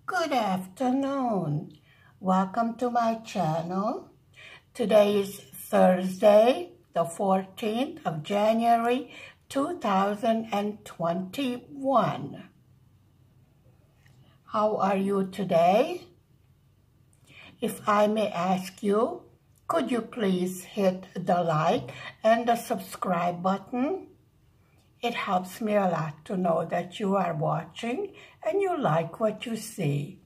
Good afternoon. Welcome to my channel. Today is Thursday, the 14th of January, 2021. How are you today? If I may ask you, could you please hit the like and the subscribe button? It helps me a lot to know that you are watching and you like what you see.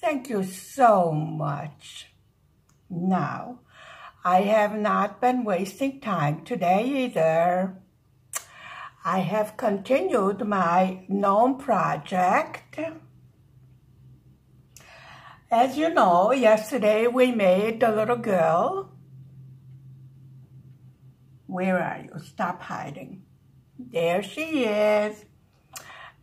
Thank you so much. Now, I have not been wasting time today either. I have continued my gnome project. As you know, yesterday we made the little girl. Where are you? Stop hiding. There she is.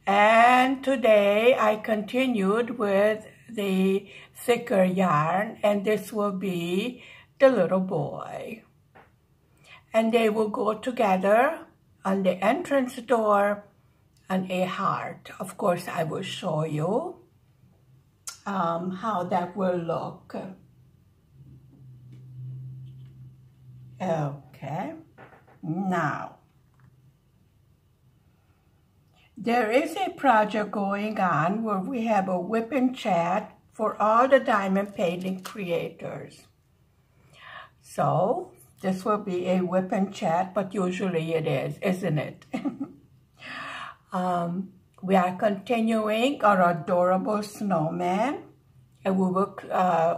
And today I continued with the thicker yarn, and this will be the little boy. And they will go together on the entrance door on a heart. Of course, I will show you how that will look. Okay, now, there is a project going on where we have a WIP and Chat for all the diamond painting creators. So this will be a WIP and Chat, but usually it is, isn't it? We are continuing our adorable snowman, and we will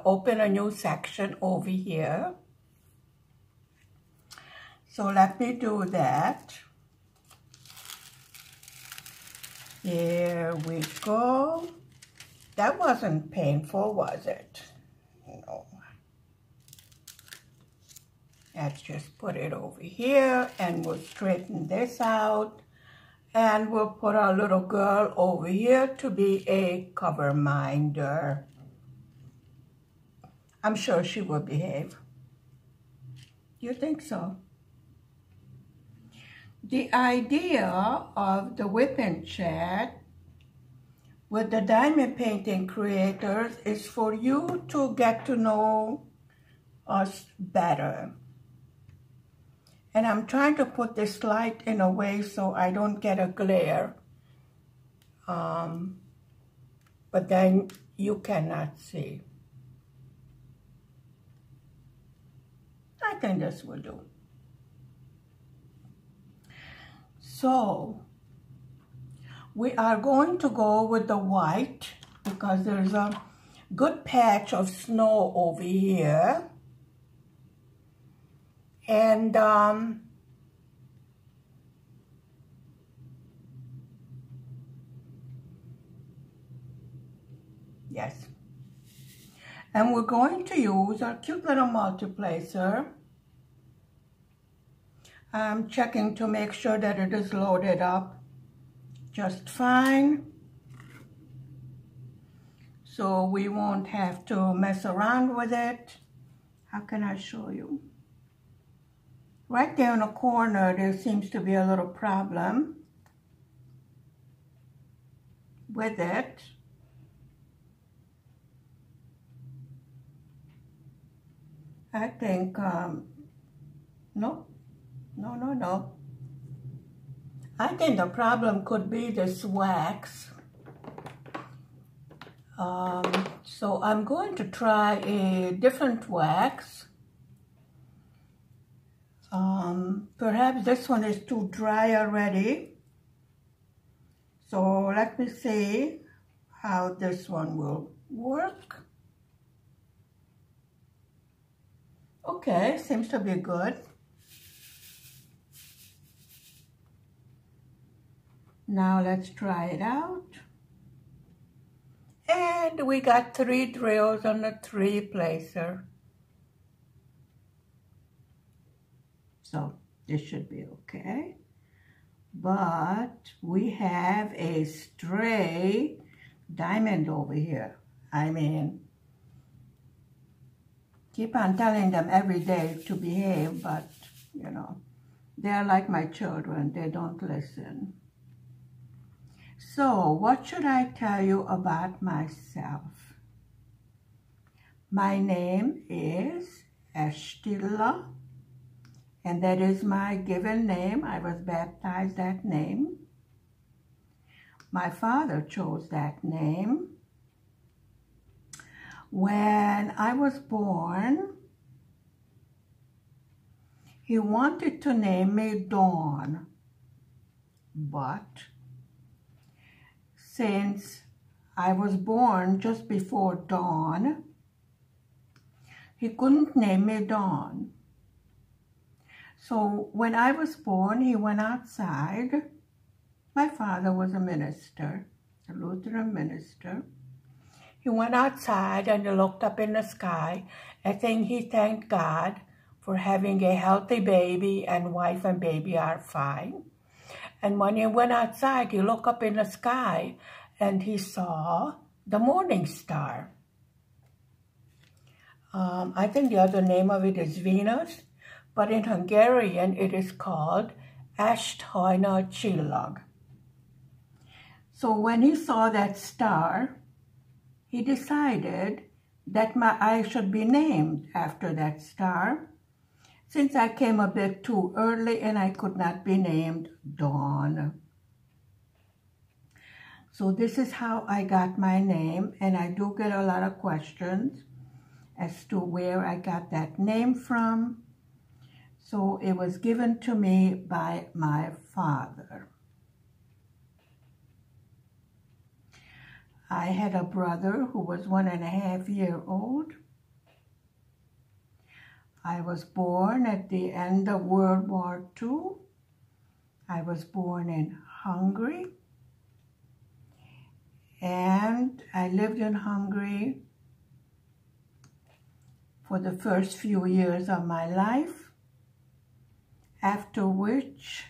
open a new section over here. So let me do that. Here we go. That wasn't painful, was it? No. Let's just put it over here and we'll straighten this out. And we'll put our little girl over here to be a cover minder. I'm sure she will behave. You think so? The idea of the WIP and Chat with the diamond painting creators is for you to get to know us better. And I'm trying to put this light in a way so I don't get a glare. But then you cannot see. I think this will do. So, we are going to go with the white because there's a good patch of snow over here. And yes. And we're going to use our cute little multiplacer. I'm checking to make sure that it is loaded up just fine. So we won't have to mess around with it. How can I show you? Right there in the corner, there seems to be a little problem with it. I think, no. I think the problem could be this wax. So I'm going to try a different wax. Perhaps this one is too dry already. So let me see how this one will work. Okay, seems to be good. Now let's try it out. And we got 3 drills on the 3 placer. So this should be okay. But we have a stray diamond over here. I mean, keep on telling them every day to behave, but you know, they're like my children, they don't listen. So, what should I tell you about myself? My name is Estilla, and that is my given name. I was baptized that name. My father chose that name. When I was born, he wanted to name me Dawn, but since I was born just before dawn, he couldn't name me Dawn. So when I was born, he went outside. My father was a minister, a Lutheran minister. He went outside and he looked up in the sky. I think he thanked God for having a healthy baby, and wife and baby are fine. And when he went outside, he looked up in the sky and he saw the morning star. I think the other name of it is Venus, but in Hungarian it is called Asthajna Csillag. So when he saw that star, he decided that I should be named after that star, since I came a bit too early and I could not be named Dawn. So this is how I got my name, and I do get a lot of questions as to where I got that name from. So it was given to me by my father. I had a brother who was 1.5 years old. I was born at the end of World War II. I was born in Hungary. And I lived in Hungary for the first few years of my life, after which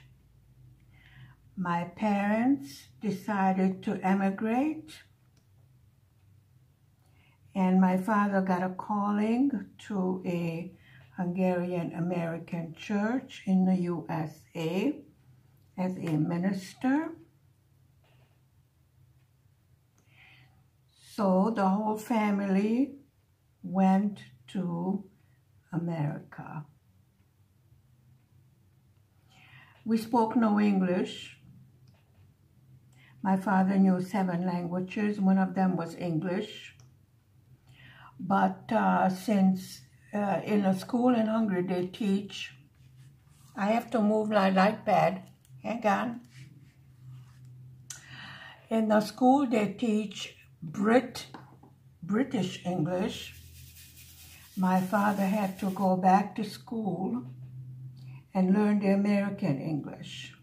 my parents decided to emigrate, and my father got a calling to a Hungarian American church in the USA as a minister. So the whole family went to America. We spoke no English. My father knew 7 languages. One of them was English. But since in a school in Hungary they teach, I have to move my iPad. Hang on. In the school they teach British English. My father had to go back to school and learn the American English.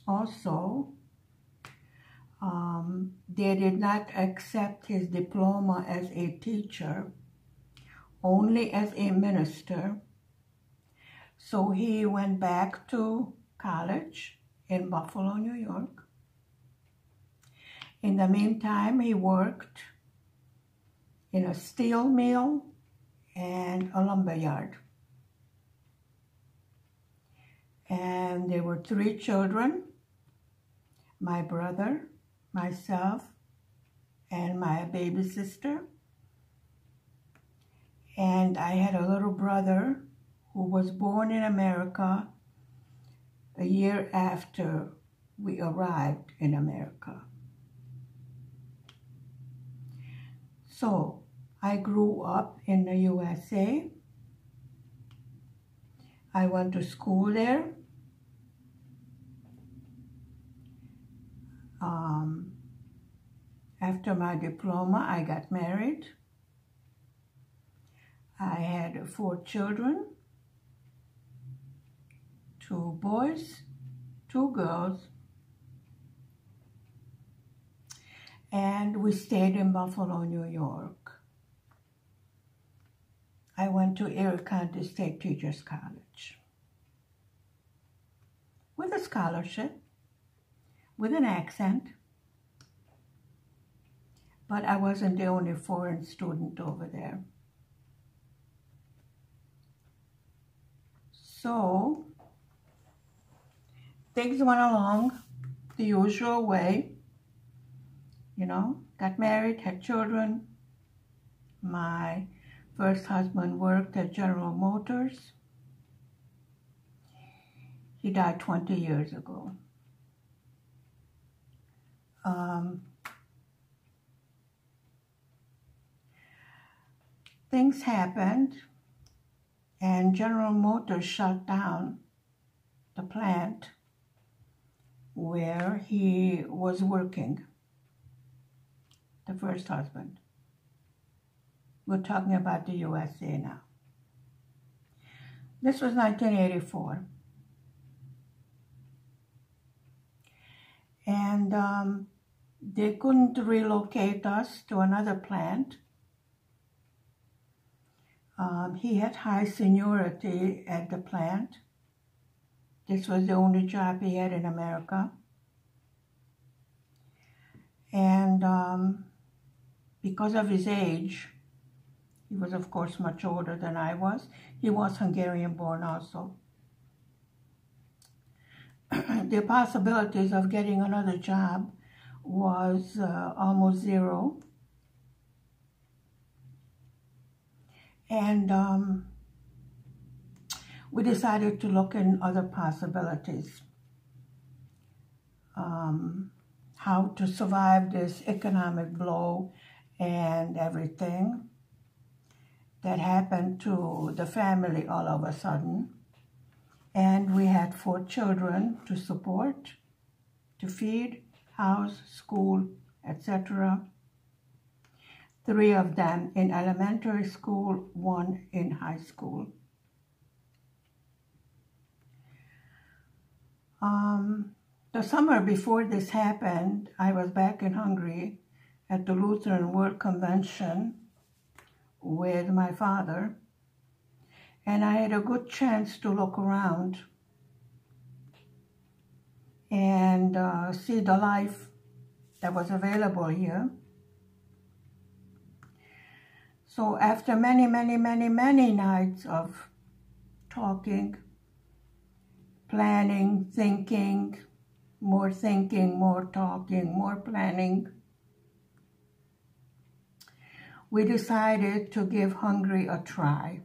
Also, they did not accept his diploma as a teacher, only as a minister. So he went back to college in Buffalo, New York. In the meantime, he worked in a steel mill and a lumber yard. And there were 3 children, my brother, myself, and my baby sister. And I had a little brother who was born in America a year after we arrived in America. So I grew up in the USA. I went to school there. After my diploma, I got married. I had 4 children, 2 boys, 2 girls, and we stayed in Buffalo, New York. I went to Erie County State Teachers College with a scholarship, with an accent, but I wasn't the only foreign student over there. So things went along the usual way. got married, had children. My first husband worked at General Motors. He died 20 years ago. Things happened, and General Motors shut down the plant where he was working, the first husband. We're talking about the USA now. This was 1984. And they couldn't relocate us to another plant. He had high seniority at the plant. This was the only job he had in America. And because of his age, he was of course much older than I was. He was Hungarian born also. The possibilities of getting another job was almost zero. And we decided to look in other possibilities. How to survive this economic blow and everything that happened to the family all of a sudden. And we had 4 children to support, to feed, house, school, etc. 3 of them in elementary school, 1 in high school. The summer before this happened, I was back in Hungary at the Lutheran World Convention with my father, and I had a good chance to look around and see the life that was available here. So after many nights of talking, planning, thinking, more talking, more planning, we decided to give Hungary a try.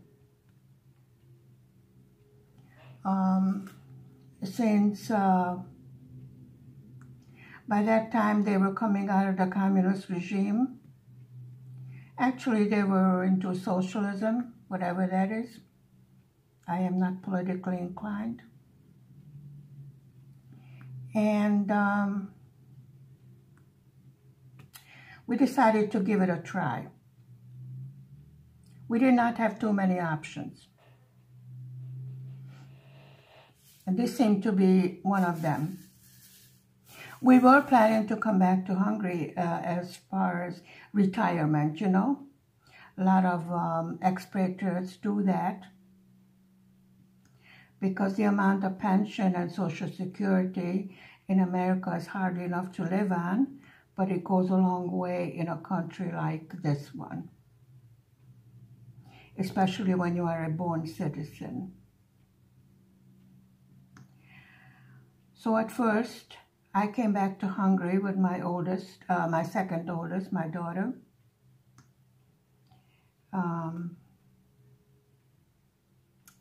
Since by that time they were coming out of the communist regime. Actually, they were into socialism, whatever that is. I am not politically inclined. And we decided to give it a try. We did not have too many options. And this seemed to be one of them. We were planning to come back to Hungary as far as retirement, A lot of expatriates do that because the amount of pension and Social Security in America is hard enough to live on, but it goes a long way in a country like this one, especially when you are a born citizen. So at first, I came back to Hungary with my oldest, my second oldest, my daughter.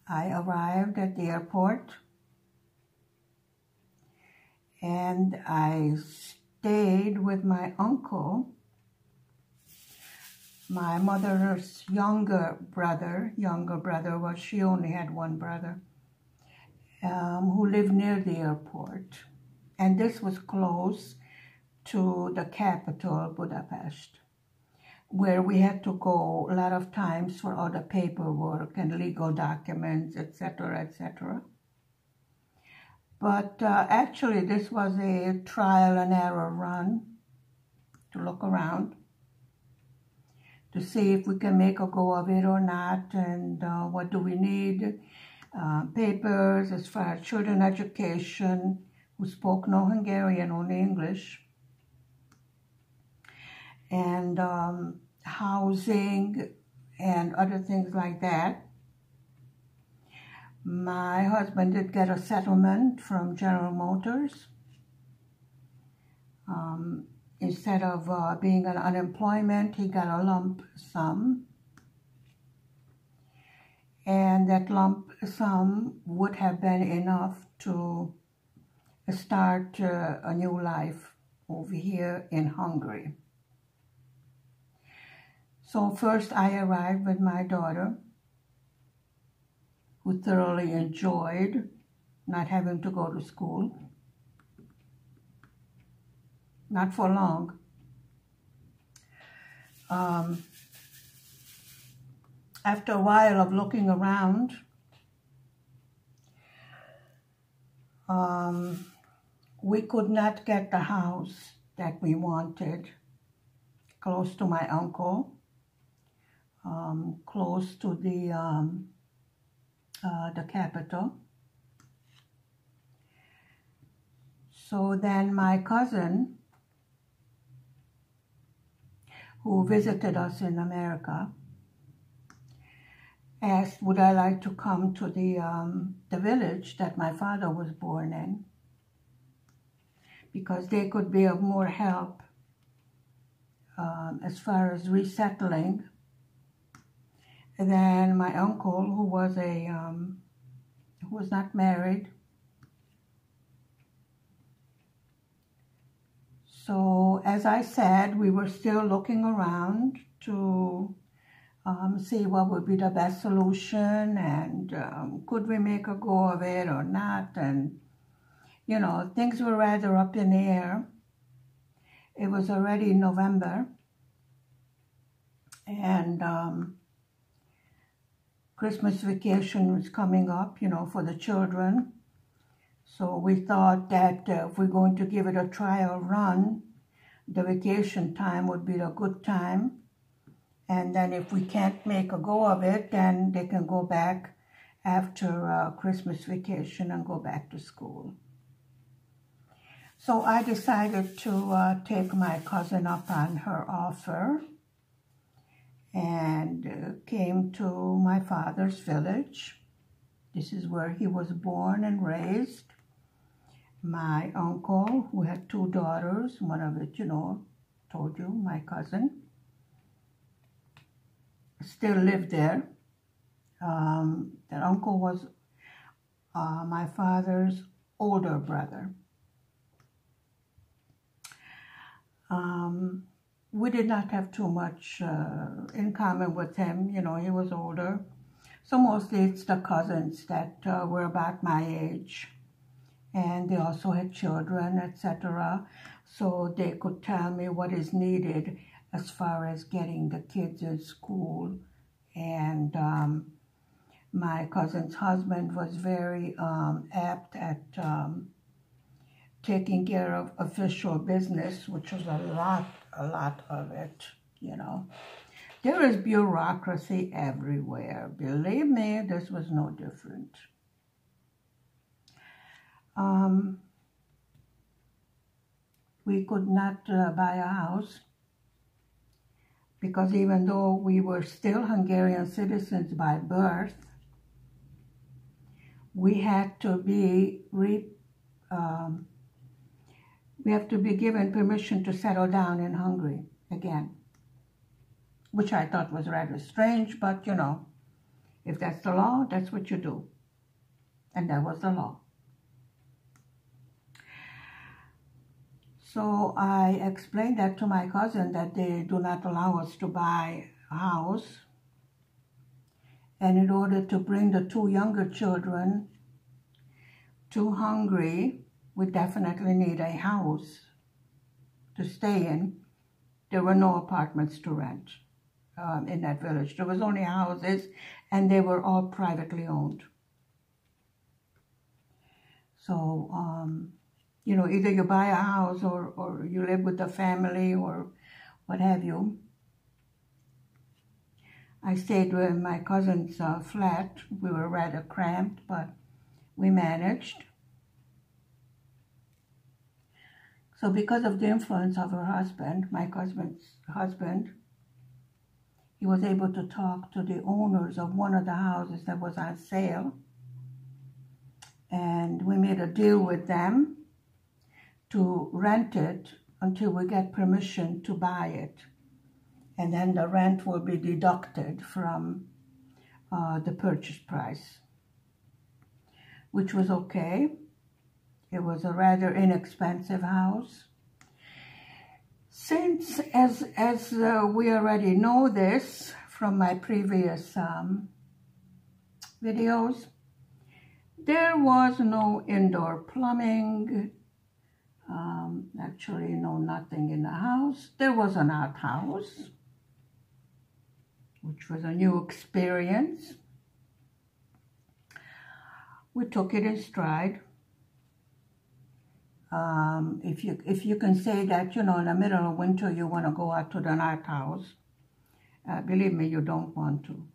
I arrived at the airport and I stayed with my uncle, my mother's younger brother, well, she only had 1 brother, who lived near the airport. And this was close to the capital, Budapest, where we had to go a lot of times for all the paperwork and legal documents, etc., etc. But actually, this was a trial and error run to look around, to see if we can make a go of it or not, and what do we need. Papers as far as children education, who spoke no Hungarian, only English, and housing and other things like that. My husband did get a settlement from General Motors. instead of being on unemployment, he got a lump sum. And that lump sum would have been enough to start a new life over here in Hungary. So first I arrived with my daughter, who thoroughly enjoyed not having to go to school. Not for long. After a while of looking around, we could not get the house that we wanted close to my uncle, close to the capital. So then my cousin, who visited us in America, asked, would I like to come to the village that my father was born in, because they could be of more help as far as resettling than my uncle, who was not married. So as I said, we were still looking around to see what would be the best solution, and could we make a go of it or not. And, you know, things were rather up in the air. It was already November, and Christmas vacation was coming up, you know, for the children. So we thought that if we're going to give it a trial run, the vacation time would be a good time. And then if we can't make a go of it, then they can go back after Christmas vacation and go back to school. So I decided to take my cousin up on her offer and came to my father's village. This is where he was born and raised. My uncle, who had 2 daughters, one of it, you know, told you, my cousin, still lived there. That uncle was my father's older brother. We did not have too much in common with him. You know, he was older. So mostly it's the cousins that were about my age. And they also had children, etc. So they could tell me what is needed as far as getting the kids in school. And my cousin's husband was very apt at taking care of official business, which was a lot of it, you know. There is bureaucracy everywhere. Believe me, this was no different. We could not buy a house because even though we were still Hungarian citizens by birth, we had to be given permission to settle down in Hungary again, which I thought was rather strange, but you know, if that's the law, that's what you do. And that was the law. So I explained that to my cousin, that they do not allow us to buy a house. And in order to bring the 2 younger children to Hungary, we definitely need a house to stay in. There were no apartments to rent in that village. There was only houses, and they were all privately owned. So, you know, either you buy a house or you live with the family or what have you. I stayed with my cousin's flat. We were rather cramped, but we managed. So because of the influence of her husband, my cousin's husband, he was able to talk to the owners of one of the houses that was on sale. And we made a deal with them to rent it until we get permission to buy it. And then the rent will be deducted from the purchase price, which was okay. It was a rather inexpensive house. Since, as we already know this from my previous videos, there was no indoor plumbing. Actually, no, nothing in the house. There was an outhouse, which was a new experience. We took it in stride. If you can say that, you know, in the middle of winter you want to go out to the outhouse, believe me, you don't want to.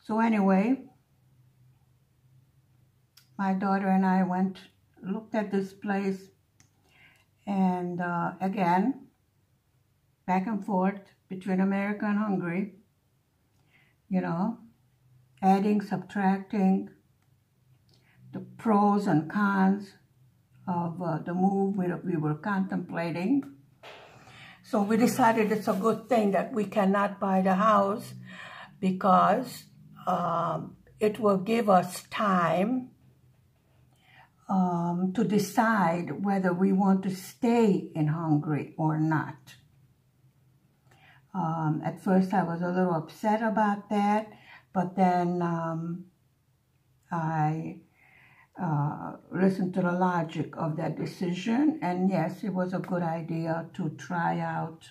So anyway, my daughter and I looked at this place, and again, back and forth between America and Hungary, you know, adding, subtracting, the pros and cons of the move we were contemplating. So we decided it's a good thing that we cannot buy the house, because it will give us time to decide whether we want to stay in Hungary or not. At first I was a little upset about that, but then I listened to the logic of that decision, and yes, it was a good idea to try out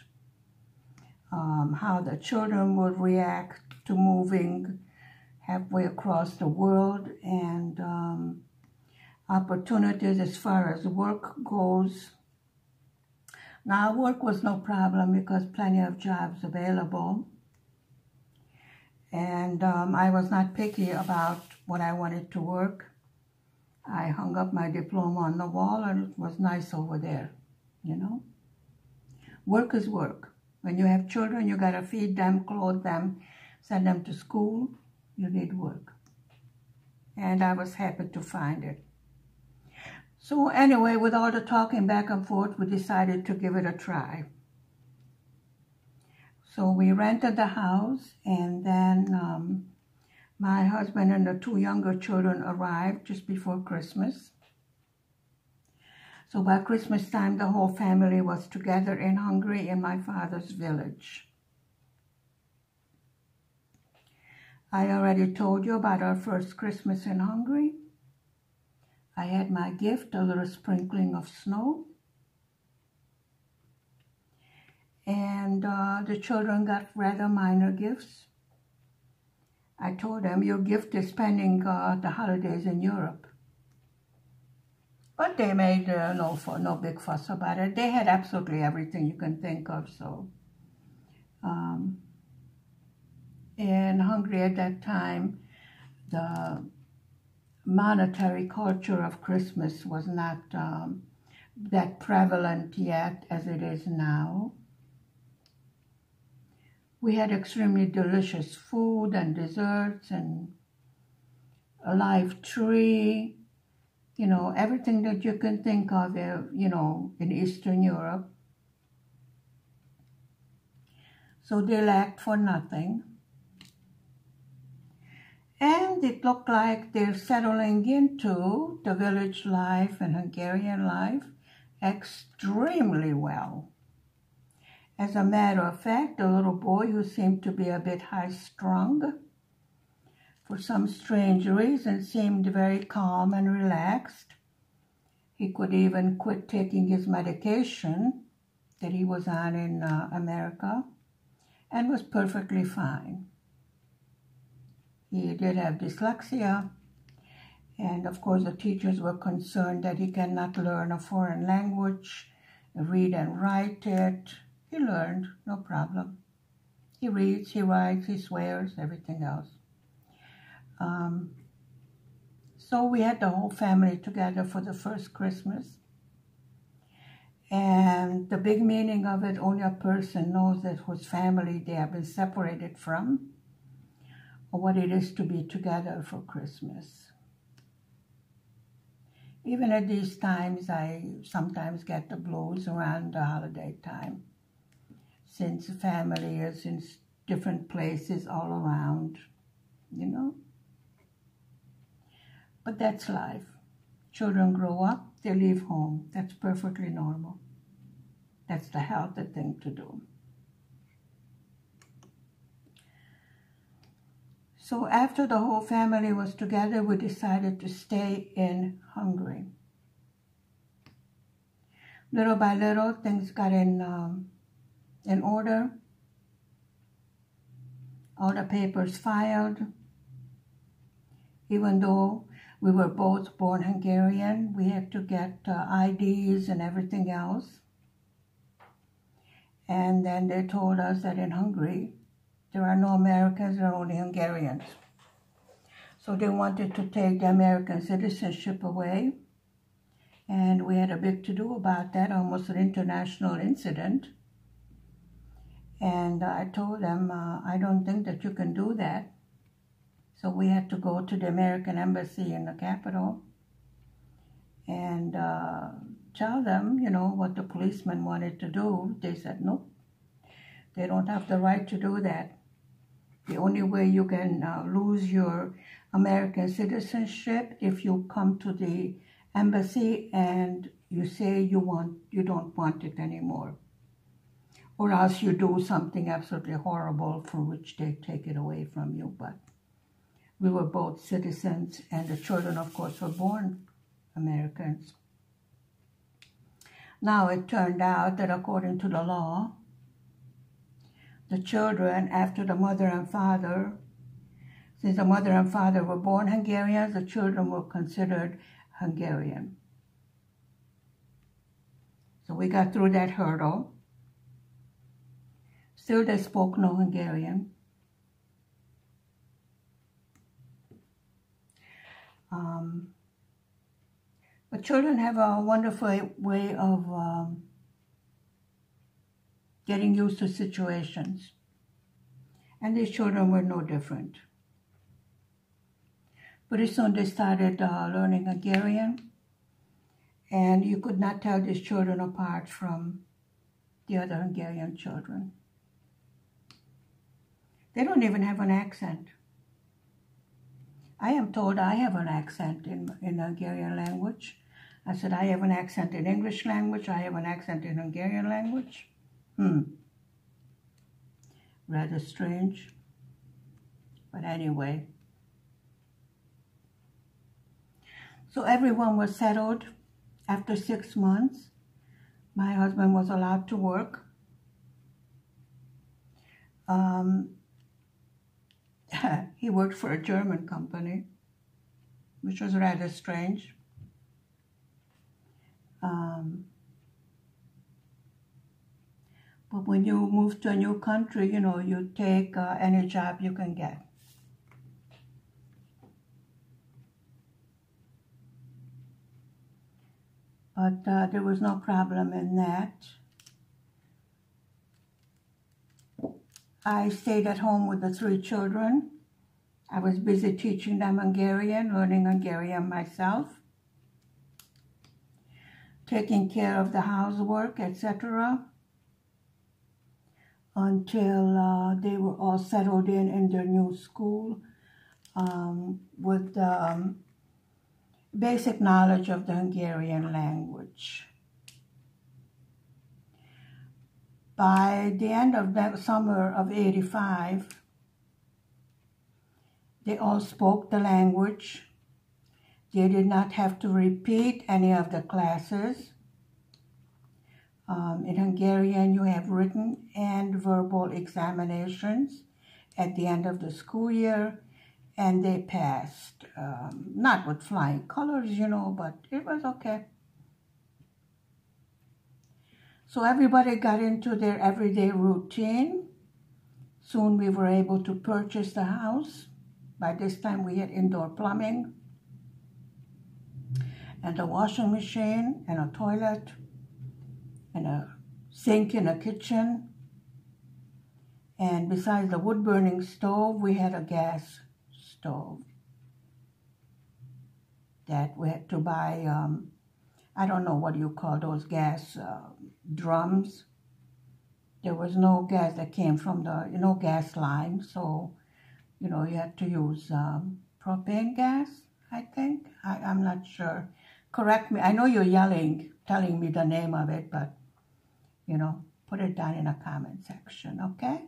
how the children would react to moving halfway across the world, and opportunities as far as work goes. Now, work was no problem because plenty of jobs available, and I was not picky about what I wanted to work. I hung up my diploma on the wall, and it was nice over there, you know. Work is work. When you have children, you got to feed them, clothe them, send them to school. You need work. And I was happy to find it. So anyway, with all the talking back and forth, we decided to give it a try. So we rented the house, and then my husband and the two younger children arrived just before Christmas. So by Christmas time, the whole family was together in Hungary in my father's village. I already told you about our first Christmas in Hungary. I had my gift, a little sprinkling of snow. And the children got rather minor gifts. I told them, your gift is spending the holidays in Europe. But they made no big fuss about it. They had absolutely everything you can think of. So in Hungary at that time, the monetary culture of Christmas was not that prevalent yet as it is now. We had extremely delicious food and desserts and a live tree, you know, everything that you can think of, you know, in Eastern Europe. So they lacked for nothing. And it looked like they're settling into the village life and Hungarian life extremely well. As a matter of fact, the little boy, who seemed to be a bit high-strung, for some strange reason seemed very calm and relaxed. He could even quit taking his medication that he was on in America, and was perfectly fine. He did have dyslexia, and of course the teachers were concerned that he cannot learn a foreign language, read and write it. He learned, no problem. He reads, he writes, he swears, everything else. So we had the whole family together for the first Christmas. And the big meaning of it, only a person knows that whose family they have been separated from, or what it is to be together for Christmas. Even at these times, I sometimes get the blues around the holiday time, since the family is in different places all around, you know. But that's life. Children grow up, they leave home. That's perfectly normal. That's the healthy thing to do. So after the whole family was together, we decided to stay in Hungary. Little by little, things got in order. All the papers filed. Even though we were both born Hungarian, we had to get IDs and everything else. And then they told us that in Hungary, there are no Americans, there are only Hungarians. So they wanted to take the American citizenship away. And we had a big to-do about that, almost an international incident. And I told them, I don't think that you can do that. So we had to go to the American embassy in the capital and tell them, you know, what the policeman wanted to do. They said, nope, they don't have the right to do that. The only way you can lose your American citizenship if you come to the embassy and you say you don't want it anymore. Or else you do something absolutely horrible for which they take it away from you. But we were both citizens, and the children, of course, were born Americans. Now it turned out that according to the law, the children, after the mother and father, since the mother and father were born Hungarians, the children were considered Hungarian. So we got through that hurdle. Still, they spoke no Hungarian. But children have a wonderful way of getting used to situations. And these children were no different. Pretty soon they started learning Hungarian, and you could not tell these children apart from the other Hungarian children. They don't even have an accent. I am told I have an accent in Hungarian language. I said, I have an accent in English language, I have an accent in Hungarian language. Rather strange. But anyway. So everyone was settled. After 6 months, my husband was allowed to work. He worked for a German company, which was rather strange. But when you move to a new country, you know, you take any job you can get. But there was no problem in that. I stayed at home with the 3 children. I was busy teaching them Hungarian, learning Hungarian myself, taking care of the housework, etc., until they were all settled in their new school with basic knowledge of the Hungarian language. By the end of that summer of '85, they all spoke the language. They did not have to repeat any of the classes. In Hungarian, you have written and verbal examinations at the end of the school year, and they passed. Not with flying colors, you know, but it was okay. So everybody got into their everyday routine. Soon we were able to purchase the house. By this time we had indoor plumbing and a washing machine and a toilet and a sink in the kitchen. And besides the wood-burning stove, we had a gas stove. that we had to buy, I don't know what you call those gas drums. There was no gas that came from the, gas line. So, you had to use propane gas, I think. I'm not sure. Correct me. I know you're yelling, telling me the name of it, but, put it down in the comment section, okay?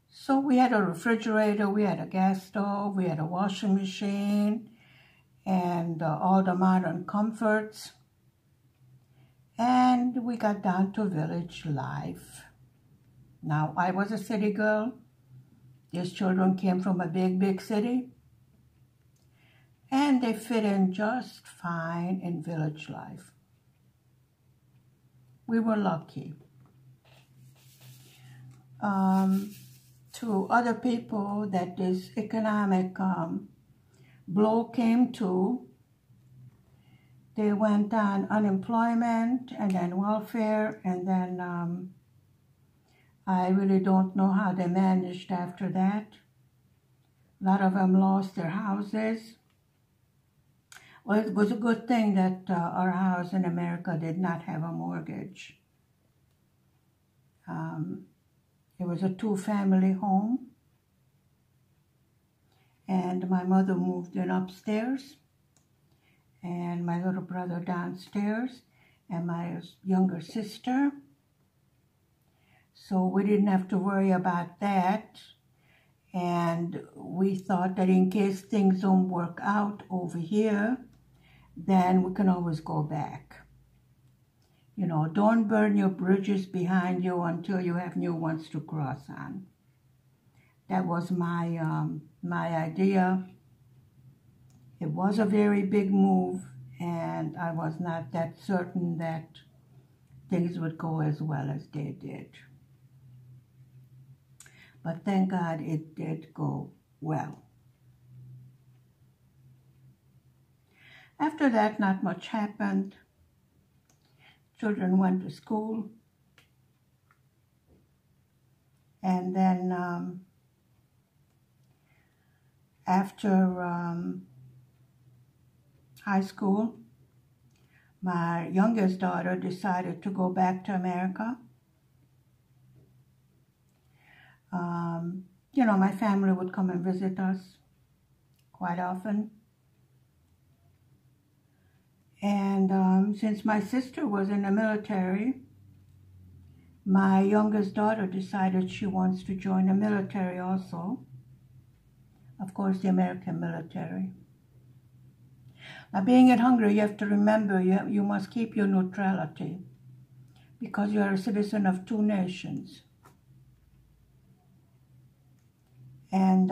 So we had a refrigerator, we had a gas stove, we had a washing machine, and all the modern comforts. And we got down to village life. Now, I was a city girl. These children came from a big, big city. And they fit in just fine in village life. We were lucky. To other people that this economic blow came to, they went on unemployment and then welfare, and then I really don't know how they managed after that. A lot of them lost their houses. Well, it was a good thing that our house in America did not have a mortgage. It was a 2-family home, and my mother moved in upstairs, and my little brother downstairs, and my younger sister. So we didn't have to worry about that, and we thought that in case things don't work out over here, then we can always go back. Don't burn your bridges behind you until you have new ones to cross on. That was my idea. It was a very big move, and I was not that certain that things would go as well as they did. But thank God it did go well. After that, not much happened. Children went to school. And then after high school, my youngest daughter decided to go back to America. My family would come and visit us quite often. And since my sister was in the military, my youngest daughter decided she wants to join the military also. Of course, the American military. Now, being in Hungary, you have to remember you must keep your neutrality because you are a citizen of 2 nations. And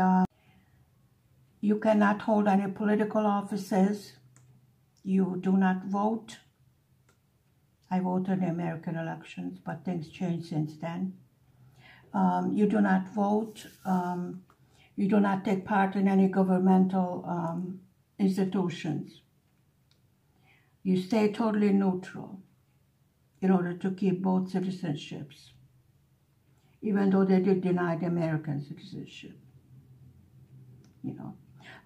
you cannot hold any political offices. You do not vote. I voted in the American elections, but things changed since then. You do not vote. You do not take part in any governmental institutions. You stay totally neutral in order to keep both citizenships, even though they did deny the American citizenship.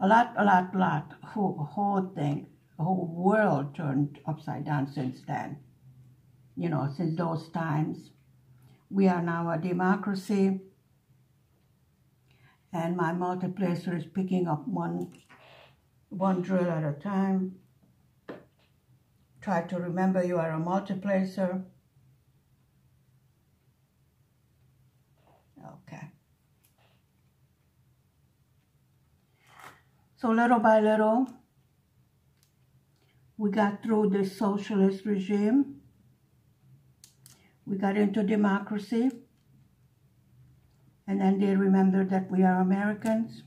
A lot, whole thing. The whole world turned upside down since then. Since those times. We are now a democracy, and my multiplacer is picking up one drill at a time. Try to remember you are a multiplacer. Okay. So little by little, we got through this socialist regime. We got into democracy. And then they remembered that we are Americans.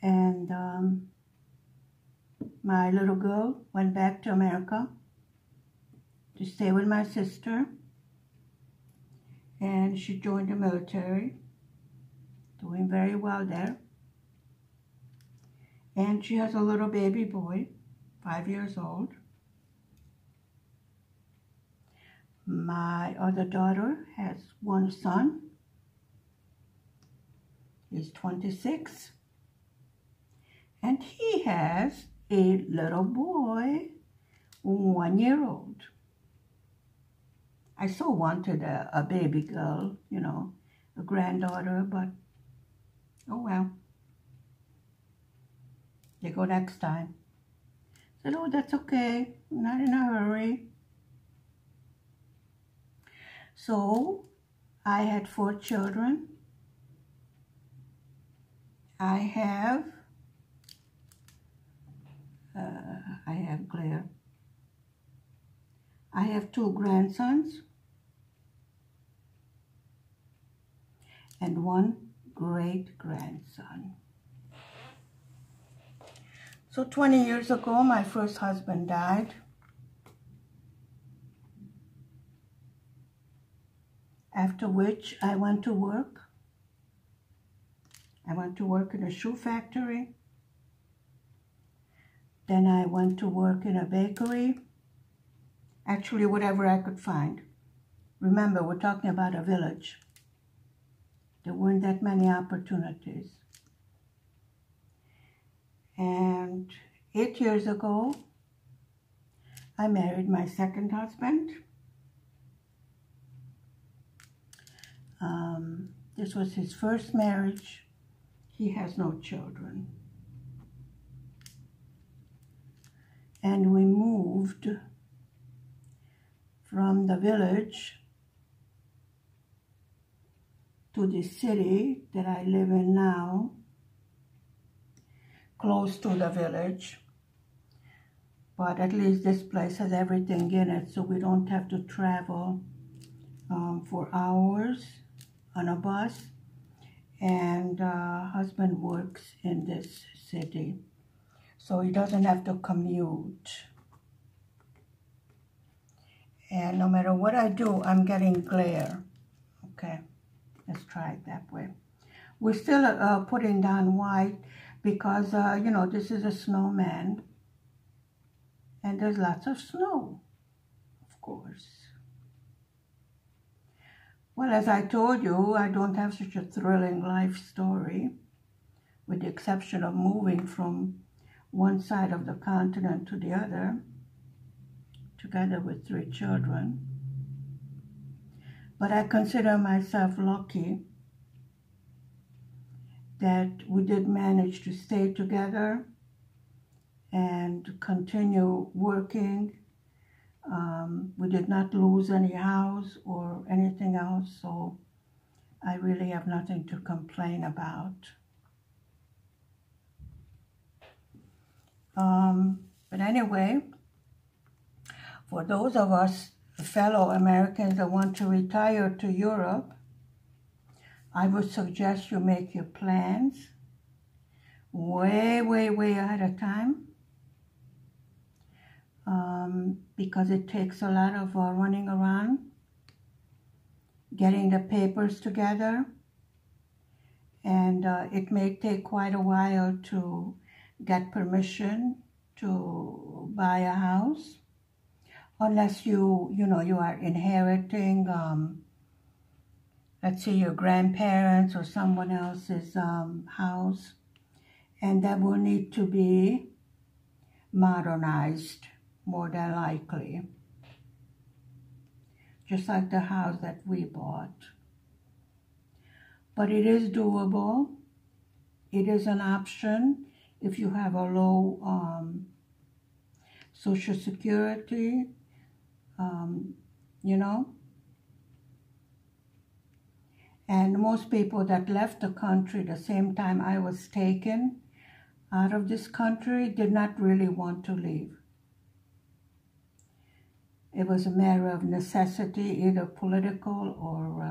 And my little girl went back to America to stay with my sister. And she joined the military, doing very well there. And she has a little baby boy, 5 years old. My other daughter has 1 son, He's 26. And he has a little boy, 1 year old. I so wanted a baby girl, you know, a granddaughter, but oh well. They go next time. I said, oh, that's okay. I'm not in a hurry. So I had 4 children. I have glare. I have 2 grandsons and 1 great-grandson. So 20 years ago, my first husband died. After which I went to work. I went to work in a shoe factory. Then I went to work in a bakery. Actually, whatever I could find. Remember, we're talking about a village. There weren't that many opportunities. And 8 years ago, I married my second husband. This was his first marriage. He has no children. And we moved from the village to the city that I live in now, close to the village. But at least this place has everything in it, so we don't have to travel for hours on a bus. And husband works in this city, so he doesn't have to commute. And no matter what I do, I'm getting glare. Okay, let's try it that way. We're still putting down white because, you know, this is a snowman. And there's lots of snow, of course. Well, as I told you, I don't have such a thrilling life story, with the exception of moving from one side of the continent to the other, together with 3 children. But I consider myself lucky that we did manage to stay together and continue working. We did not lose any house or anything else, so I really have nothing to complain about. But anyway, for those of us fellow Americans that want to retire to Europe, I would suggest you make your plans way, way, way ahead of time. Because it takes a lot of running around, getting the papers together, and it may take quite a while to get permission to buy a house, unless you are inheriting, let's say your grandparents or someone else's house, and that will need to be modernized, more than likely, just like the house that we bought. But it is doable. It is an option if you have a low Social Security, you know. And most people that left the country the same time I was taken out of this country did not really want to leave. It was a matter of necessity, either political or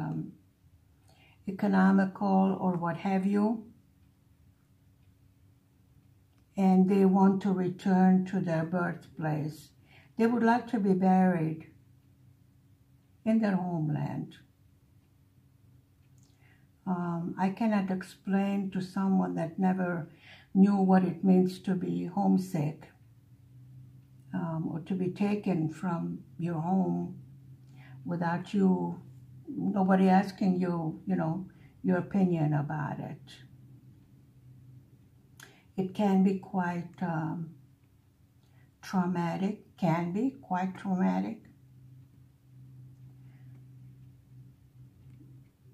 economical or what have you. And they want to return to their birthplace. They would like to be buried in their homeland. I cannot explain to someone that never knew what it means to be homesick, or to be taken from your home without nobody asking you, your opinion about it. It can be quite traumatic,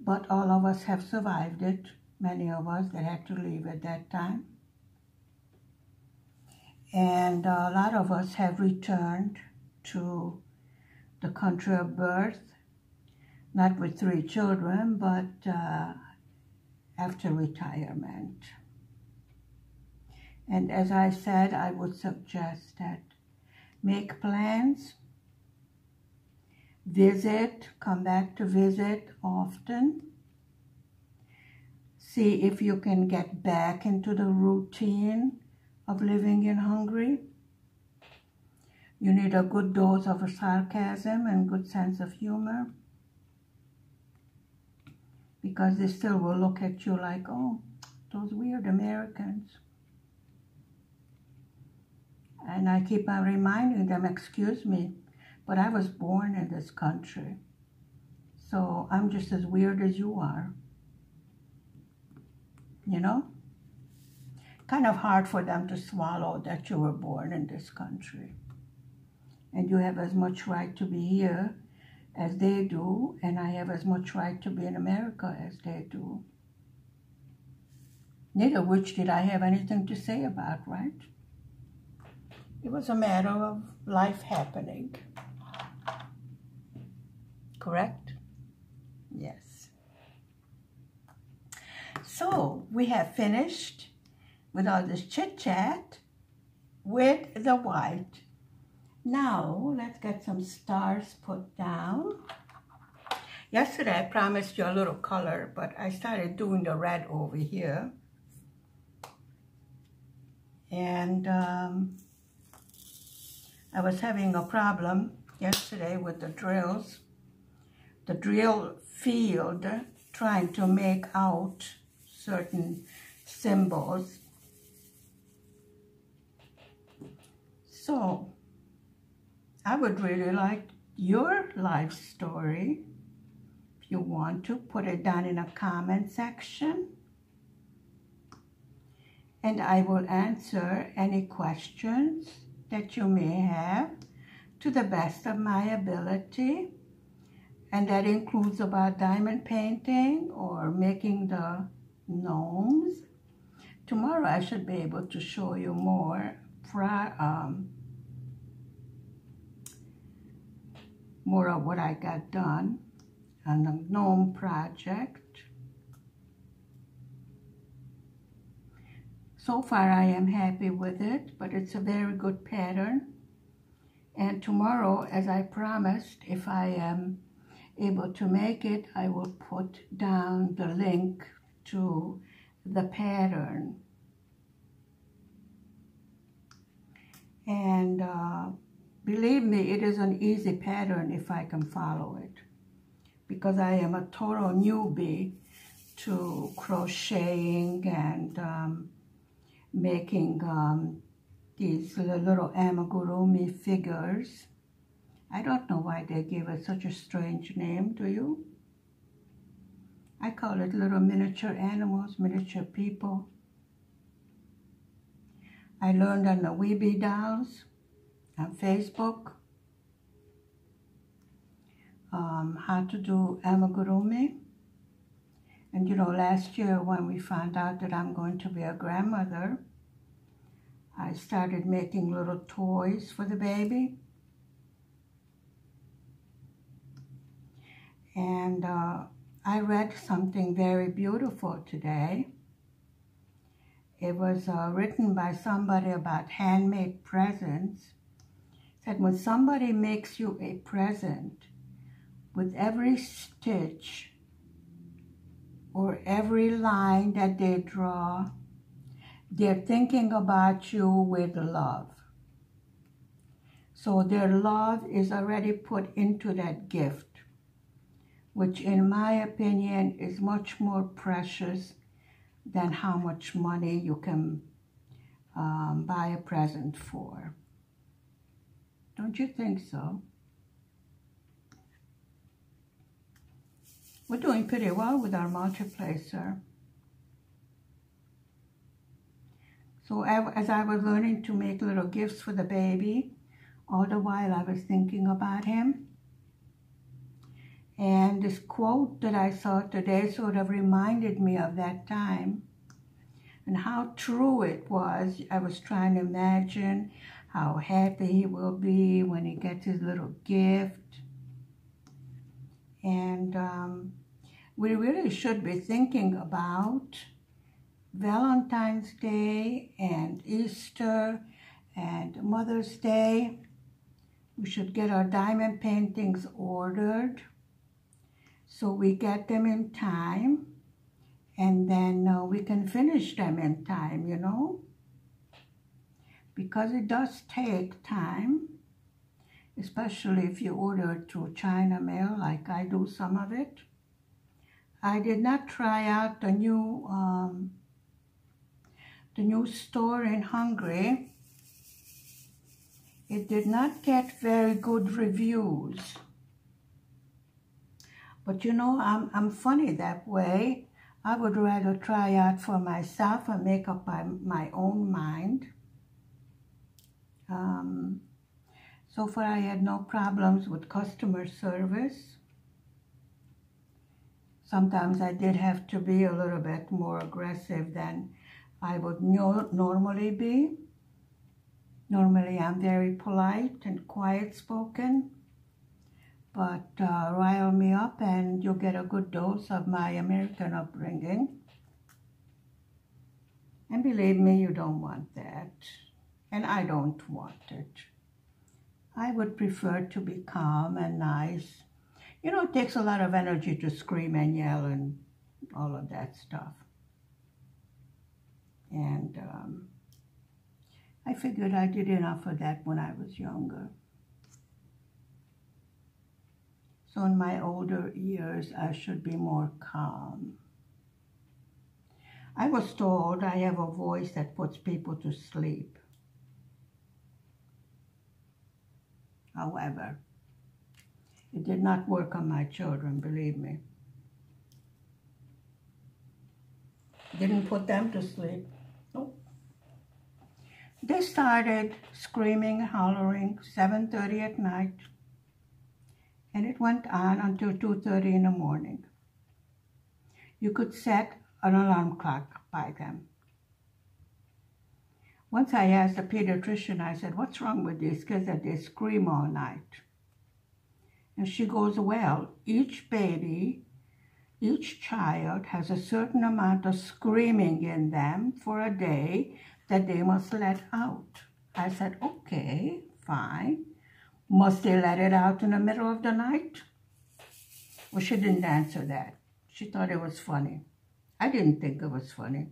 but all of us have survived it. Many of us that had to leave at that time. And a lot of us have returned to the country of birth, not with 3 children, but after retirement. And as I said, I would suggest that make plans, visit, come back to visit often. See if you can get back into the routine of living in Hungary. You need a good dose of sarcasm and good sense of humor, because they still will look at you like, oh, those weird Americans. And I keep on reminding them, excuse me, but I was born in this country, so I'm just as weird as you are. You know? Kind of hard for them to swallow that you were born in this country. And you have as much right to be here as they do, and I have as much right to be in America as they do. Neither of which did I have anything to say about, right? It was a matter of life happening. Correct? Yes. So we have finished with all this chit-chat with the white. Now let's get some stars put down. Yesterday I promised you a little color, but I started doing the red over here. And I was having a problem yesterday with the drills. The drill field trying to make out certain symbols. So I would really like your life story. If you want to, put it down in a comment section. And I will answer any questions that you may have to the best of my ability. And that includes about diamond painting or making the gnomes. Tomorrow I should be able to show you more of what I got done on the gnome project. So far I am happy with it, but it's a very good pattern. And tomorrow, as I promised, if I am able to make it, I will put down the link to the pattern. And believe me, it is an easy pattern if I can follow it, because I am a total newbie to crocheting and making these little amigurumi figures. I don't know why they gave it such a strange name, do you? I call it little miniature animals, miniature people. I learned on the WIP dolls on Facebook how to do amigurumi. And you know, last year when we found out that I'm going to be a grandmother, I started making little toys for the baby. And I read something very beautiful today. It was written by somebody about handmade presents. It said, when somebody makes you a present, with every stitch or every line that they draw, they're thinking about you with love. So their love is already put into that gift, which in my opinion is much more precious than how much money you can buy a present for. Don't you think so? We're doing pretty well with our multiplacer. So as I was learning to make little gifts for the baby, all the while I was thinking about him. And this quote that I saw today sort of reminded me of that time and how true it was. I was trying to imagine how happy he will be when he gets his little gift. And we really should be thinking about Valentine's Day and Easter and Mother's Day. We should get our diamond paintings ordered so we get them in time, and then we can finish them in time, you know, because it does take time, especially if you order it through China mail like I do some of it. I did not try out the new store in Hungary. It did not get very good reviews. But you know, I'm funny that way. I would rather try out for myself and make up my own mind. So far I had no problems with customer service. Sometimes I did have to be a little bit more aggressive than I would normally be. Normally I'm very polite and quiet-spoken, but rile me up and you'll get a good dose of my American upbringing. And believe me, you don't want that. And I don't want it. I would prefer to be calm and nice. You know, it takes a lot of energy to scream and yell and all of that stuff. And I figured I did enough of that when I was younger. So in my older years, I should be more calm. I was told I have a voice that puts people to sleep. However, it did not work on my children, believe me. Didn't put them to sleep. Nope. They started screaming, hollering, 7:30 at night. And it went on until 2:30 in the morning. You could set an alarm clock by them. Once I asked the pediatrician, I said, what's wrong with these kids that they scream all night? And she goes, well, each baby, each child has a certain amount of screaming in them for a day that they must let out. I said, okay, fine. Must they let it out in the middle of the night? Well, she didn't answer that. She thought it was funny. I didn't think it was funny.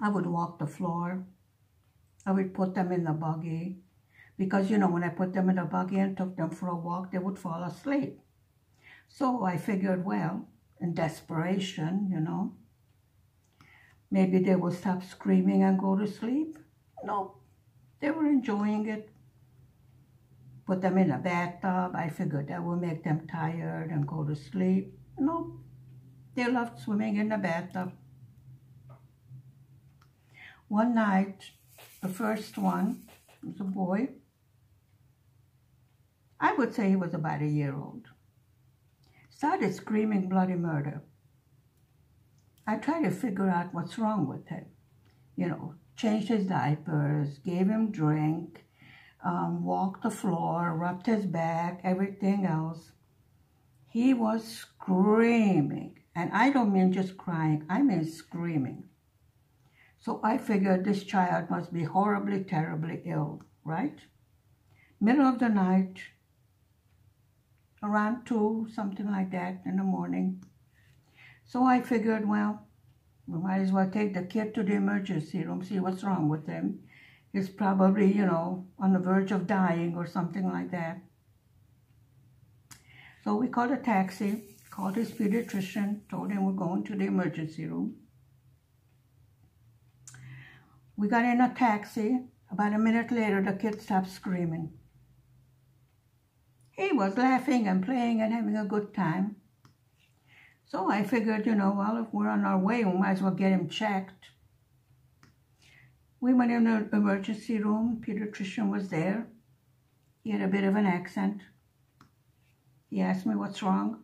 I would walk the floor. I would put them in the buggy. Because, you know, when I put them in the buggy and took them for a walk, they would fall asleep. So I figured, well, in desperation, you know, maybe they would stop screaming and go to sleep. No, they were enjoying it. Put them in a bathtub. I figured that would make them tired and go to sleep. No, they loved swimming in the bathtub. One night, the first one was a boy. I would say he was about a year old. Started screaming bloody murder. I tried to figure out what's wrong with him. You know, changed his diapers, gave him drink, walked the floor, rubbed his back, everything else. He was screaming. And I don't mean just crying, I mean screaming. So I figured this child must be horribly, terribly ill, right? Middle of the night, around 2, something like that in the morning. So I figured, well, we might as well take the kid to the emergency room, see what's wrong with him. He's probably, you know, on the verge of dying or something like that. So we called a taxi, called his pediatrician, told him we're going to the emergency room. We got in a taxi. About a minute later, the kid stopped screaming. He was laughing and playing and having a good time. So I figured, you know, well, if we're on our way, we might as well get him checked. We went in the emergency room. Pediatrician was there. He had a bit of an accent. He asked me, what's wrong?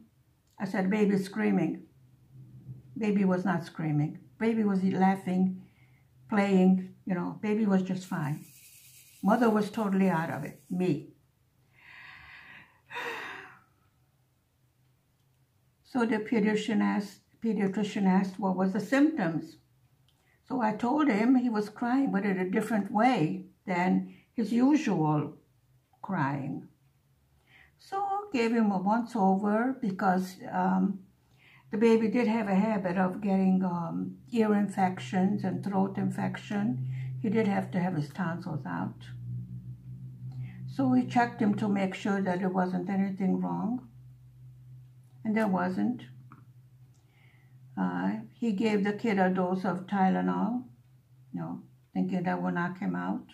I said, baby's screaming. Baby was not screaming. Baby was laughing, playing, you know, baby was just fine. Mother was totally out of it, me. So the pediatrician asked what was the symptoms. So I told him he was crying, but in a different way than his usual crying. So I gave him a once over because the baby did have a habit of getting ear infections and throat infection. He did have to have his tonsils out. So we checked him to make sure that there wasn't anything wrong. And there wasn't. He gave the kid a dose of Tylenol, you know, thinking that would knock him out.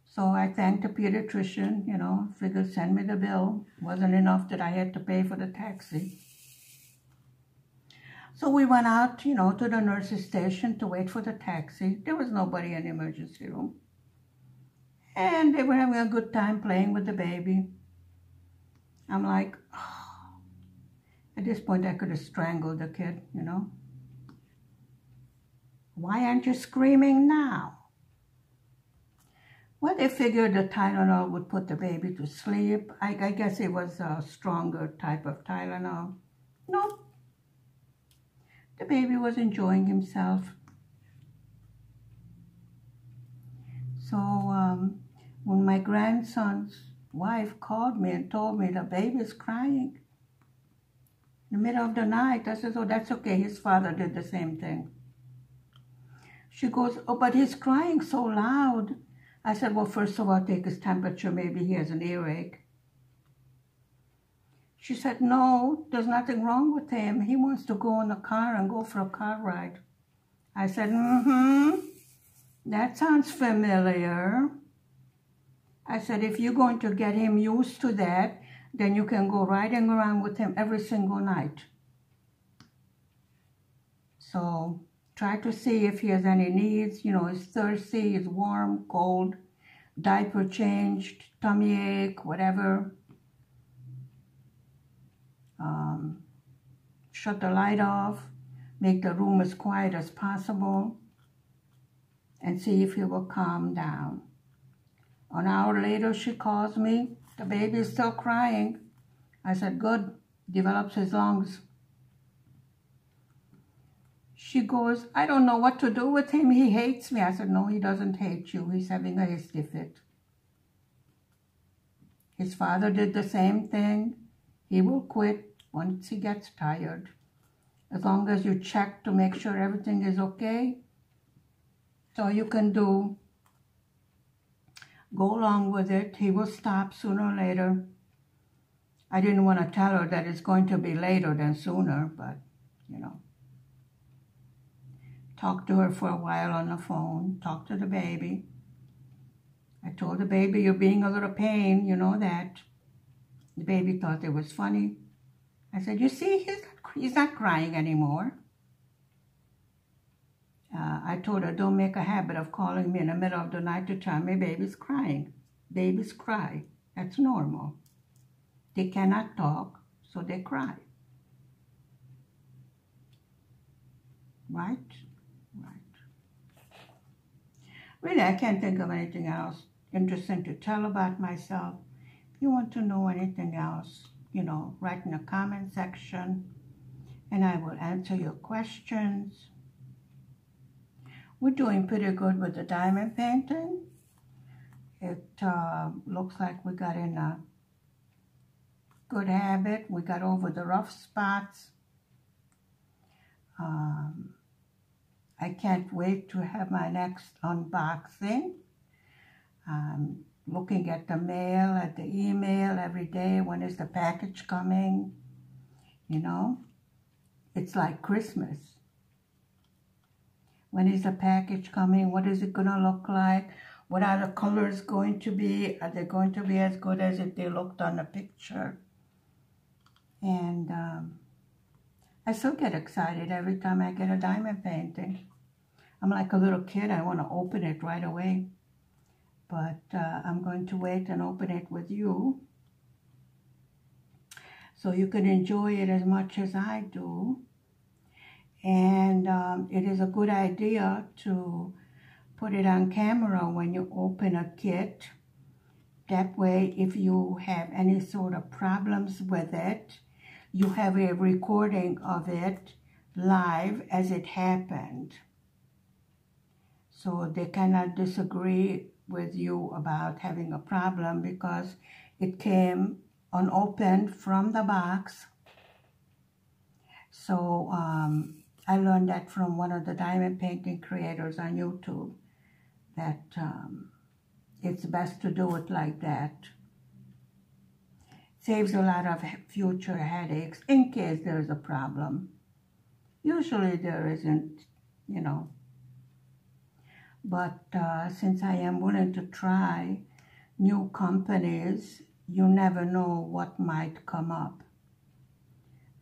So I thanked the pediatrician, you know, figured send me the bill. Wasn't enough that I had to pay for the taxi. So we went out, you know, to the nurse's station to wait for the taxi. There was nobody in the emergency room. And they were having a good time playing with the baby. I'm like, oh. At this point, I could have strangled the kid, you know. Why aren't you screaming now? Well, they figured the Tylenol would put the baby to sleep. I guess it was a stronger type of Tylenol. Nope. The baby was enjoying himself. So when my grandson's wife called me and told me the baby's crying in the middle of the night, I said, oh, that's okay. His father did the same thing. She goes, oh, but he's crying so loud. I said, well, first of all, take his temperature. Maybe he has an earache. She said, no, there's nothing wrong with him. He wants to go in the car and go for a car ride. I said, that sounds familiar. I said, if you're going to get him used to that, then you can go riding around with him every single night. So try to see if he has any needs. You know, he's thirsty, he's warm, cold, diaper changed, tummy ache, whatever. Shut the light off, make the room as quiet as possible, and see if he will calm down. An hour later, she calls me. The baby is still crying. I said, good, develops his lungs. She goes, I don't know what to do with him. He hates me. I said, no, he doesn't hate you. He's having a hissy fit. His father did the same thing. He will quit once he gets tired. As long as you check to make sure everything is okay. So you can do. Go along with it. He will stop sooner or later. I didn't want to tell her that it's going to be later than sooner, but, you know. Talked to her for a while on the phone. Talked to the baby. I told the baby, you're being a little pain, you know that. The baby thought it was funny. I said, you see, he's not crying anymore. I told her, don't make a habit of calling me in the middle of the night to tell me baby's crying. Babies cry. That's normal. They cannot talk, so they cry. Right? Right. Really, I can't think of anything else interesting to tell about myself. If you want to know anything else, you know, write in the comment section, and I will answer your questions. We're doing pretty good with the diamond painting. It looks like we got in a good habit. We got over the rough spots. I can't wait to have my next unboxing. Looking at the mail, at the email every day. When is the package coming? You know, it's like Christmas. When is the package coming? What is it going to look like? What are the colors going to be? Are they going to be as good as if they looked on the picture? And I still get excited every time I get a diamond painting. I'm like a little kid. I want to open it right away. But I'm going to wait and open it with you so you can enjoy it as much as I do. And it is a good idea to put it on camera when you open a kit. That way, if you have any sort of problems with it, you have a recording of it live as it happened. So they cannot disagree with you about having a problem because it came unopened from the box. So I learned that from one of the diamond painting creators on YouTube, that it's best to do it like that. Saves a lot of future headaches in case there's a problem. Usually there isn't, you know. But since I am willing to try new companies, you never know what might come up.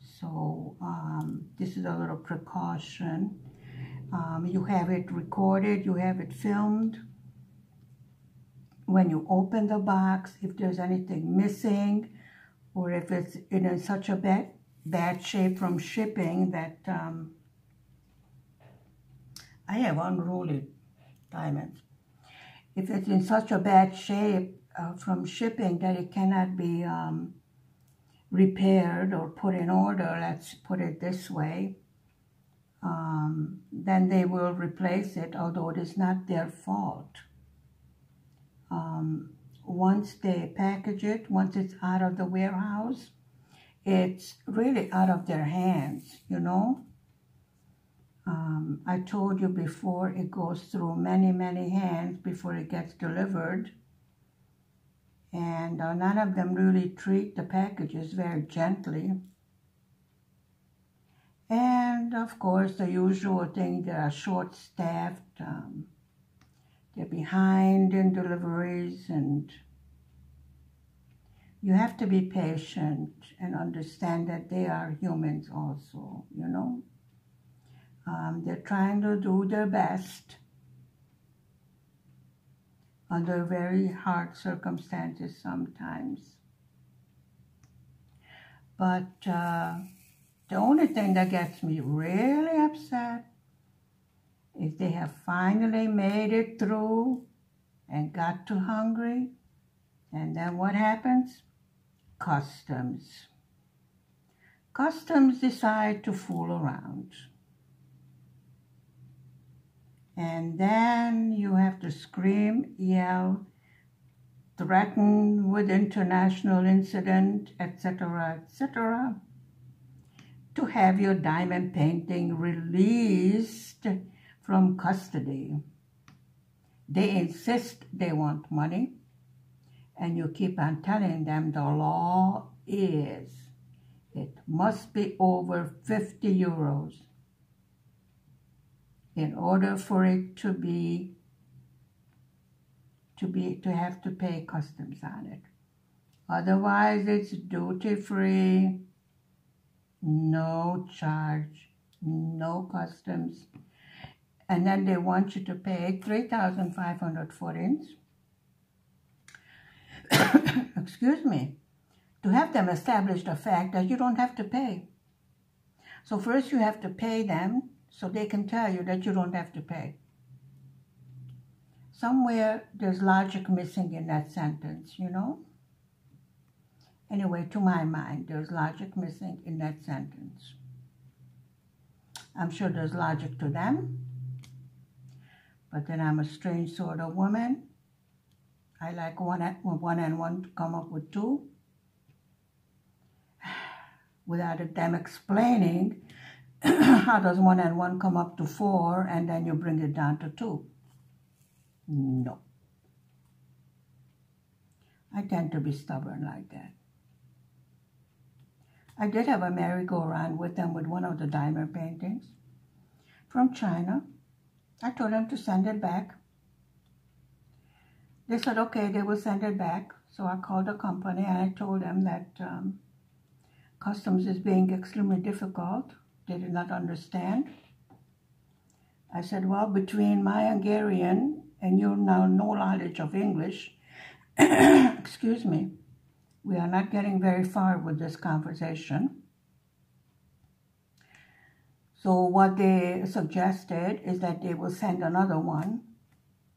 So this is a little precaution. You have it recorded, you have it filmed. When you open the box, if there's anything missing, or if it's in such a bad shape from shipping that I have unruly diamonds. If it's in such a bad shape from shipping that it cannot be repaired or put in order, let's put it this way, then they will replace it, although it is not their fault. Once they package it, once it's out of the warehouse, it's really out of their hands, you know. I told you before, it goes through many, many hands before it gets delivered. And none of them really treat the packages very gently. And of course, the usual thing, they are short-staffed, they're behind in deliveries, and you have to be patient and understand that they are humans also, you know. They're trying to do their best under very hard circumstances sometimes. But the only thing that gets me really upset is they have finally made it through and got to Hungary. And then what happens? Customs. Customs decide to fool around. And then you have to scream, yell, threaten with international incident, etc., to have your diamond painting released from custody. They insist they want money, and you keep on telling them the law is it must be over 50 euros in order for it to have to pay customs on it. Otherwise, it's duty-free, no charge, no customs. And then they want you to pay 3,500 forints, excuse me, to have them establish the fact that you don't have to pay. So first you have to pay them so they can tell you that you don't have to pay. Somewhere there's logic missing in that sentence, you know? Anyway, to my mind, there's logic missing in that sentence. I'm sure there's logic to them, but then I'm a strange sort of woman. I like one and one to come up with two, without them explaining how does 1 and 1 come up to 4 and then you bring it down to 2. No. I tend to be stubborn like that. I did have a merry-go-round with them with one of the diamond paintings from China. I told them to send it back. They said, okay, they will send it back. So I called the company and I told them that customs is being extremely difficult. They did not understand. I said, well, between my Hungarian and your now no knowledge of English, excuse me, we are not getting very far with this conversation. So what they suggested is that they will send another one,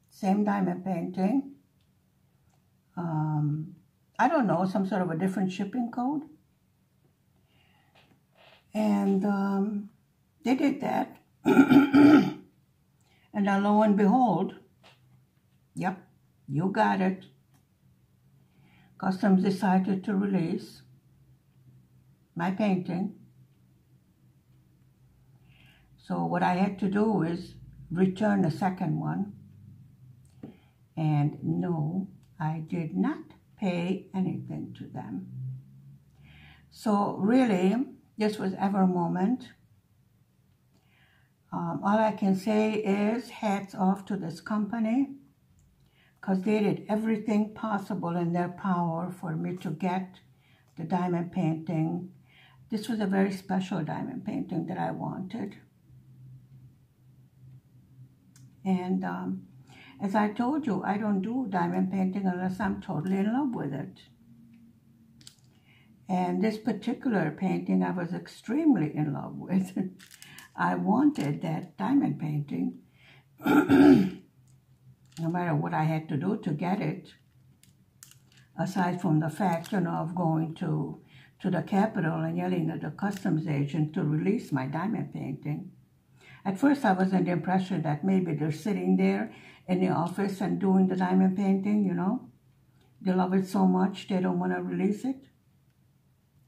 same diamond painting. I don't know, some sort of a different shipping code. And they did that. And then lo and behold, yep, you got it. Customs decided to release my painting. So what I had to do is return the second one. And no, I did not pay anything to them. So really, this was ever a moment. All I can say is hats off to this company, because they did everything possible in their power for me to get the diamond painting. This was a very special diamond painting that I wanted. And as I told you, I don't do diamond painting unless I'm totally in love with it. And this particular painting I was extremely in love with. I wanted that diamond painting, no matter what I had to do to get it, aside from the fact, you know, of going to the Capitol and yelling at the customs agent to release my diamond painting. At first, I was under the impression that maybe they're sitting there in the office and doing the diamond painting, you know. They love it so much, they don't want to release it.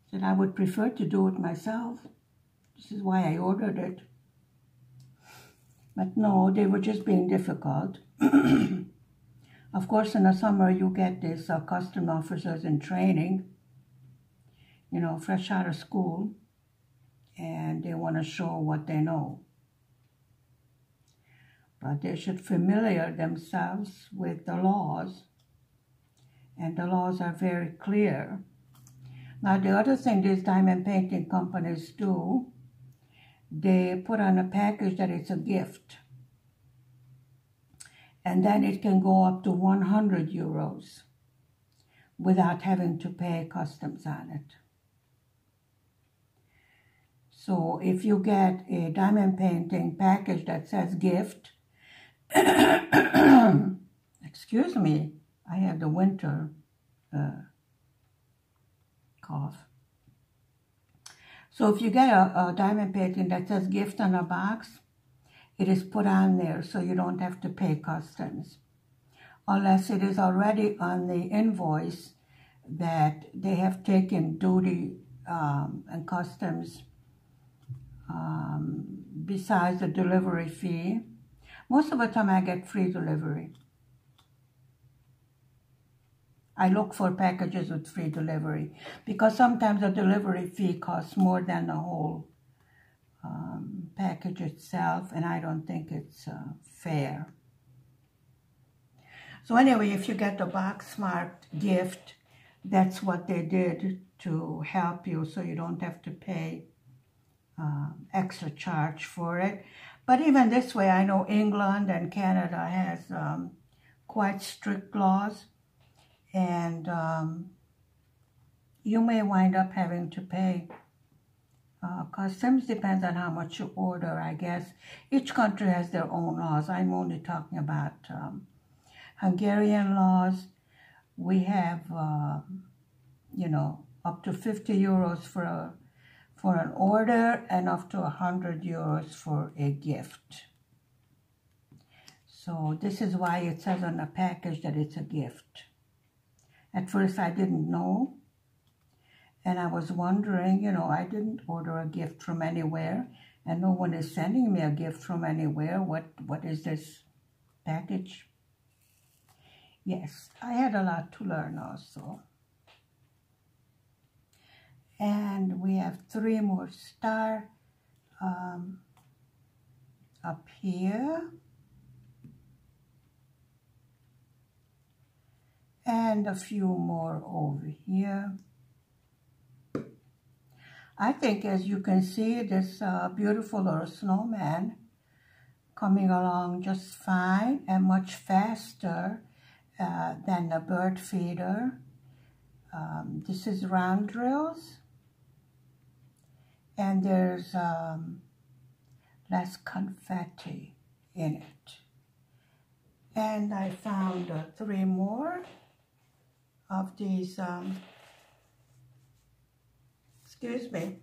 Said I would prefer to do it myself. This is why I ordered it. But no, they were just being difficult. Of course, in the summer, you get these custom officers in training, you know, fresh out of school, and they want to show what they know. But they should familiar themselves with the laws, and the laws are very clear. Now, the other thing these diamond painting companies do, they put on a package that it's a gift. And then it can go up to 100 euros without having to pay customs on it. So if you get a diamond painting package that says gift, excuse me, I have the winter cough. So if you get a diamond painting that says gift on a box, it is put on there so you don't have to pay customs, unless it is already on the invoice that they have taken duty and customs besides the delivery fee. Most of the time I get free delivery. I look for packages with free delivery because sometimes the delivery fee costs more than the whole package itself, and I don't think it's fair. So anyway, if you get the box marked gift, that's what they did to help you so you don't have to pay extra charge for it. But even this way, I know England and Canada has quite strict laws, and you may wind up having to pay customs. Depends on how much you order, I guess. Each country has their own laws. I'm only talking about Hungarian laws. We have, you know, up to 50 euros for an order and up to 100 euros for a gift. So this is why it says on the package that it's a gift. At first I didn't know, and I was wondering, you know, I didn't order a gift from anywhere, and no one is sending me a gift from anywhere. What is this package? Yes, I had a lot to learn also. And we have 3 more stars up here. And a few more over here. I think, as you can see, this beautiful little snowman coming along just fine and much faster than the bird feeder. This is round drills, and there's less confetti in it. And I found 3 more of these, excuse me.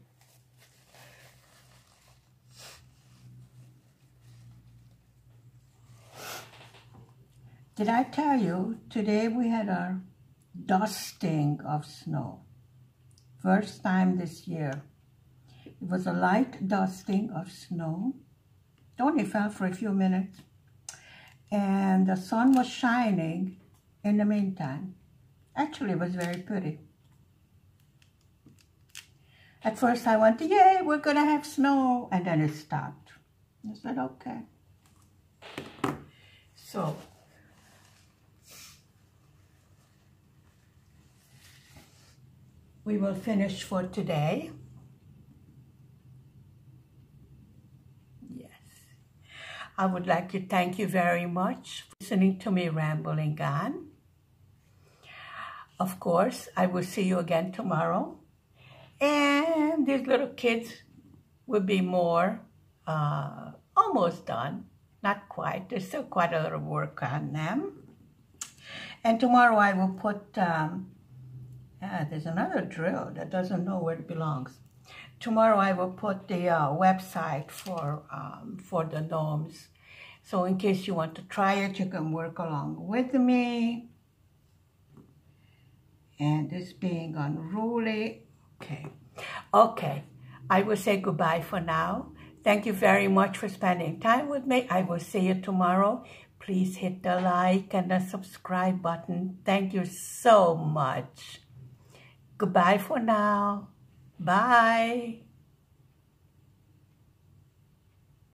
Did I tell you, today we had a dusting of snow. First time this year. It was a light dusting of snow. It only fell for a few minutes. And the sun was shining in the meantime. Actually, it was very pretty. At first I went, yay, we're gonna have snow. And then it stopped. I said, okay. So, we will finish for today. Yes. I would like to thank you very much for listening to me rambling on. Of course, I will see you again tomorrow. And these little kids will be more almost done. Not quite. There's still quite a lot of work on them. And tomorrow I will put, there's another drill that doesn't know where it belongs. Tomorrow I will put the website for the gnomes. So in case you want to try it, you can work along with me. And this being unruly. Okay. I will say goodbye for now. Thank you very much for spending time with me. I will see you tomorrow. Please hit the like and the subscribe button. Thank you so much. Goodbye for now. Bye.